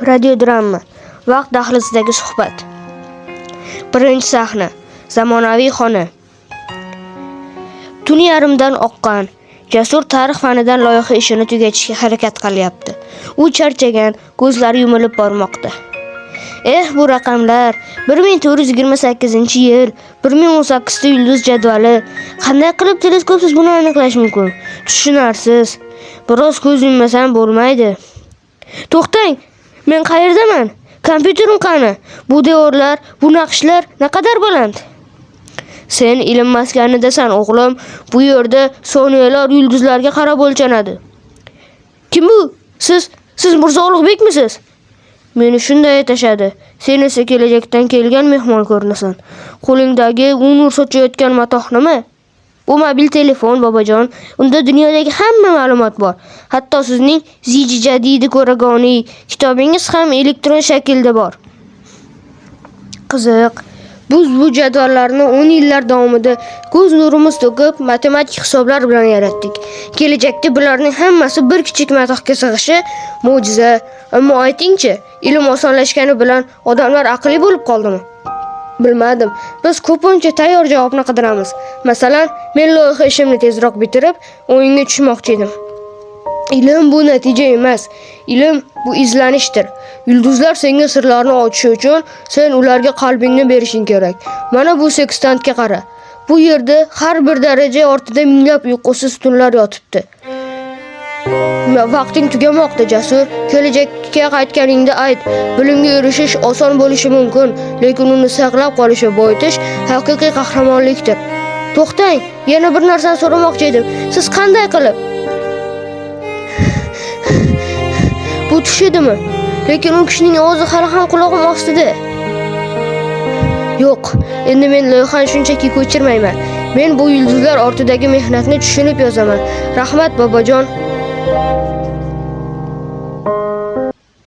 Radiodrama. Vaqt dahlizidagi suhbat. Birinchi sahna. Zamonaviy xona. Tun yarimdan oqqan. Jasur tarix fanidan loyiha ishini tugatishga harakat qilyapti. U charchagan, ko'zlari yumilib bormoqda. Bu raqamlar 1428-yil, 1018 ta yulduz jadvali. Qanday qilib teleskopsiz buni aniqlash mumkin? Tushunarsiz. Biroz ko'z yummasam bo'lmaydi. To'xtang, men qayerdaman? Kompyuterim qani? Bu devorlar, bu naqshlar naqadar baland? Sen ilm maskanidasan, o'g'lim. Bu yerda soniyalar yulduzlarga qarab o'lchanadi. Kim bu? Siz Mirzo Ulug'bekmisiz? Meni shunday aytashadi. Sen esa kelajakdan kelgan mehmon ko'rinasan. Qo'lingdagi nur sochayotgan matoh nima? Bu mobil telefon, bobojon. Unda dunyodagi hamma ma'lumot bor. Hatto sizning Ziji Jadidi ko'ragoni kitobingiz ham elektron shaklda bor. Qiziq. Biz bu jadvallarni 10 yillar davomida ko'z nurimiz to'kib matematik hisoblar bilan yaratdik. Kelajakda bularning hammasi bir kichik matohga sig'ishi mo'jiza. Ammo aytingchi, ilm osonlashgani bilan odamlar aqlli bo'lib qoldimi? Bilmadim. Biz ko'pincha tayyor javobni qidiramiz. Masalan, men loyiha ishimni tezroq bitirib, o'yinga tushmoqchi edim. Ilm bu natija emas. Ilm bu izlanishdir. Yulduzlar senga sirlarni ochishi uchun sen ularga qalbingni berishing kerak. Mana bu sekstantga qara. Bu yerda har bir daraja ortida minglab uyqusiz tunlar yotibdi. Vaqting tugamoqda, Jasur. Kelajakka qaytganingda ayt. Bilimga erishish oson bo'lishi mumkin, lekin uni saqlab qolish va boyitish haqiqiy qahramonlikdir. To'xtang, yana bir narsani so'ramoqchi edim. Siz qanday qilib? Bu tush edimi? Lekin u kishining ovozi hali ham quloqim ostida. Yo'q, endi men loyihani shunchaki ko'chirmayman. Men bu yulduzlar ortidagi mehnatni tushunib yozaman. Rahmat, bobojon.